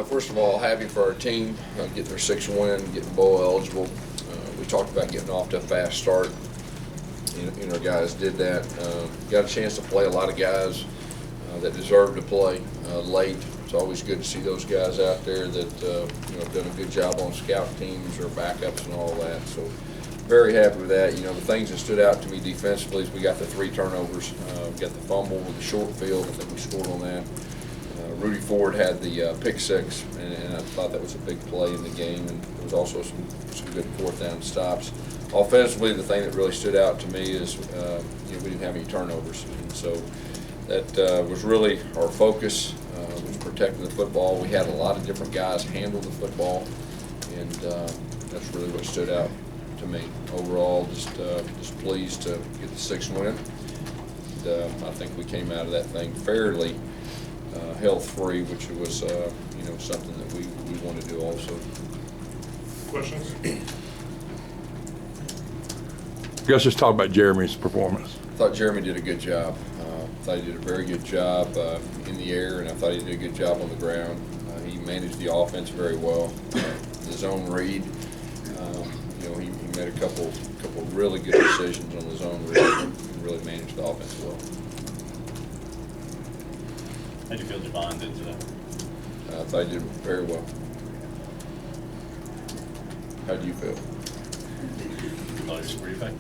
First of all, happy for our team getting their 6th win, getting bowl eligible. We talked about getting off to a fast start. Our guys did that. Got a chance to play a lot of guys that deserve to play late. It's always good to see those guys out there that have done a good job on scout teams or backups and all that. So very happy with that. The things that stood out to me defensively is we got the 3 turnovers. We got the fumble with the short field. I think we scored on that. Rudy Ford had the pick 6, and I thought that was a big play in the game. And there was also some good 4th down stops. Offensively, the thing that really stood out to me is we didn't have any turnovers, and so that was really our focus. Was protecting the football. We had a lot of different guys handle the football, and that's really what stood out to me. Overall, just pleased to get the 6th win. And, I think we came out of that thing fairly health-free, which was something that we want to do also. Questions? Gus, just talk about Jeremy's performance. I thought Jeremy did a good job. I thought he did a very good job in the air, and I thought he did a good job on the ground. He managed the offense very well. The zone read, he made a couple really good decisions on the zone read and really managed the offense well. How do you feel Javon did today? I thought he did very well. How do you feel? Oh, it's briefing.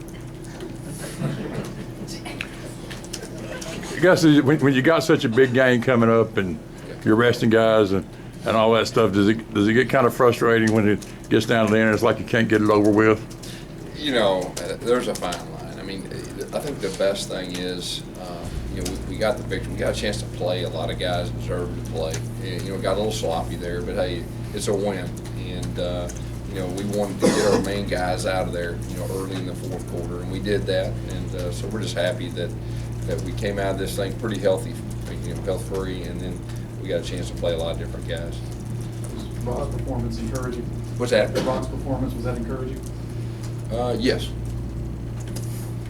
Gus, when you got such a big game coming up and you're resting guys and all that stuff, does it get kind of frustrating when it gets down to the end and it's like you can't get it over with? There's a fine line. I mean, I think the best thing is, we got the victory. We got a chance to play. A lot of guys deserve to play. Got a little sloppy there, but hey, it's a win. And, we wanted to get our main guys out of there, early in the 4th quarter, and we did that. And so we're just happy that we came out of this thing pretty healthy, health-free, and then we got a chance to play a lot of different guys. Was Rob's performance encouraging? What's that? Rob's performance, was that encouraging? Yes.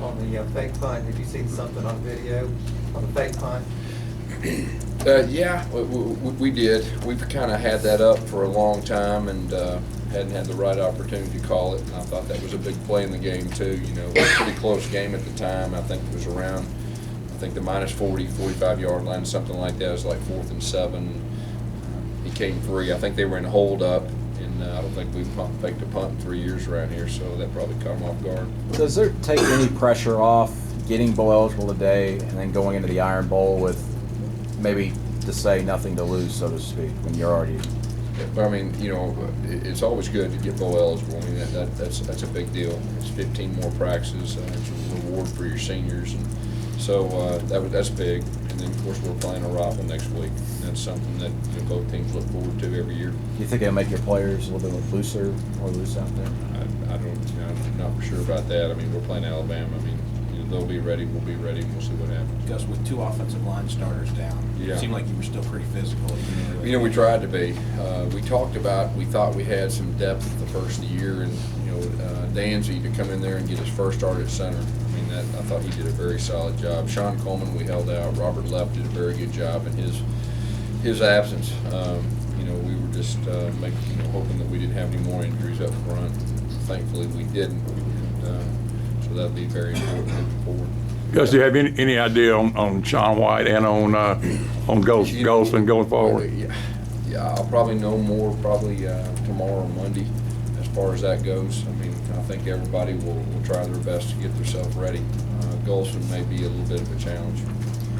On the fake punt, did you see something on video on the fake punt? Yeah, we did. We've kind of had that up for a long time and hadn't had the right opportunity to call it. And I thought that was a big play in the game too. It was a pretty close game at the time. I think it was around, the minus 40, 45-yard line, something like that. It was like 4th and 7. He came free. I think they were in hold up. And I don't think we've faked a punt in 3 years around here, so that probably caught him off guard. Does there take any pressure off getting bowl eligible today and then going into the Iron Bowl with maybe to say nothing to lose, so to speak, when you're already? But I mean, it's always good to get bowl eligible. I mean, that's a big deal. It's 15 more practices. It's a reward for your seniors, and so that's big. And then of course we're playing a rival next week. And that's something that both teams look forward to every year. Do you think it'll make your players a little bit looser, more loose out there? I don't, I'm not for sure about that. I mean, we're playing Alabama. I mean, they'll be ready, we'll be ready, and we'll see what happens. Gus, with 2 offensive line starters down, yeah. It seemed like you were still pretty physical. We tried to be. We talked about, we thought we had some depth the first of the year, and Danzy to come in there and get his first start at center. I mean, I thought he did a very solid job. Sean Coleman, we held out. Robert Leff did a very good job in his absence. We were just hoping that we didn't have any more injuries up front. Thankfully, we didn't. So that'll be very important moving forward. Gus, do you have any idea on Sean White and on Golston going forward? Yeah, I'll probably know more tomorrow or Monday as far as that goes. I mean, I think everybody will try their best to get themselves ready. Golston may be a little bit of a challenge.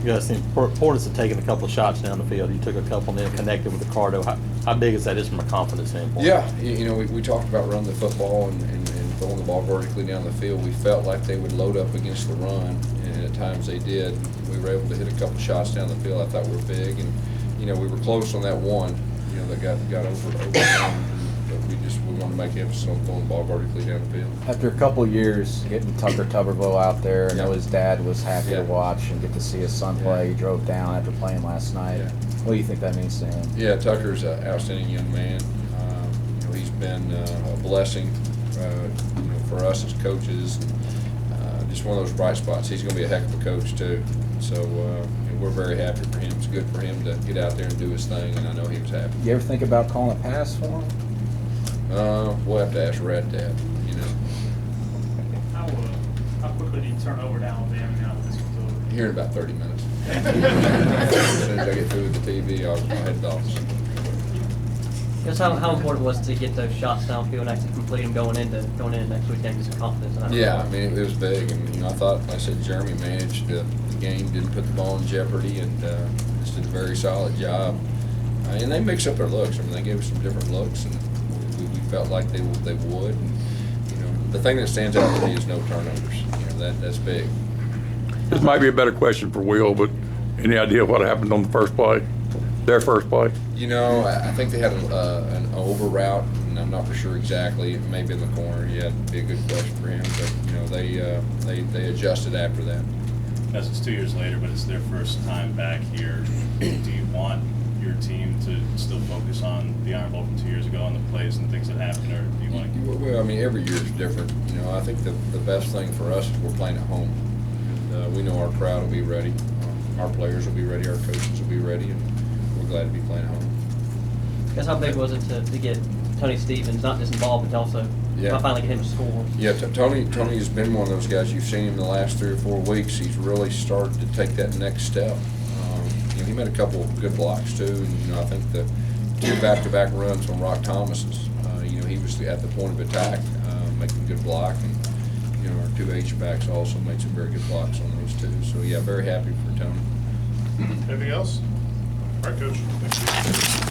Gus, the importance of taking a couple of shots down the field. You took a couple and then connected with Ricardo. How big is that just from a confidence standpoint? Yeah, we talked about running the football and throwing the ball vertically down the field. We felt like they would load up against the run, and at times they did. We were able to hit a couple shots down the field I thought were big, and we were close on that one, that got over but we want to make emphasis on throwing the ball vertically down the field. After a couple of years getting Tucker Tuberville out there, I know his dad was happy to watch and get to see his son play. He drove down after playing last night. Yeah. What do you think that means to him? Yeah, Tucker's an outstanding young man. He's been a blessing for us as coaches. Just one of those bright spots. He's going to be a heck of a coach too. So we're very happy for him. It's good for him to get out there and do his thing, and I know he was happy. You ever think about calling a pass for him? We'll have to ask Red that, you know. How quickly do you turn over down with them now that this one's over? Here in about 30 minutes. As soon as I get through with the TV, I'll head to the office. Just how important was to get those shots downfield and actually complete them going into next weekend, get some confidence in that? Yeah, I mean, it was big, and, you know, like I said, Jeremy managed the game, didn't put the ball in jeopardy, and just did a very solid job. And they mixed up their looks. I mean, they gave us some different looks, and we felt like they would. And, you know, the thing that stands out to me is no turnovers. You know, that's big. This might be a better question for Will, but any idea what happened on the first play? Their first play? You know, I think they had an over route, and I'm not for sure exactly. It may be in the corner. Yeah, it'd be a good question for him. But, you know, they adjusted after that. As it's 2 years later, but it's their first time back here, do you want your team to still focus on the Iron Bowl from 2 years ago and the plays and things that happened, or do you want to? Well, I mean, every year is different. You know, I think the best thing for us is we're playing at home. And, we know our crowd will be ready. Our players will be ready. Our coaches will be ready. And we're glad to be playing at home. Guess how big was it to get Tony Stevens not just involved, but also finally get him to score? Yeah, Tony's been one of those guys. You've seen him the last 3 or 4 weeks. He's really started to take that next step. You know, he made a couple of good blocks too. And, you know, I think the 2 back-to-back runs on Rock Thomas's. You know, he was at the point of attack, making a good block, and you know, our 2 H-backs also made some very good blocks on those too. So yeah, very happy for Tony. Anything else? All right, Coach. Thank you.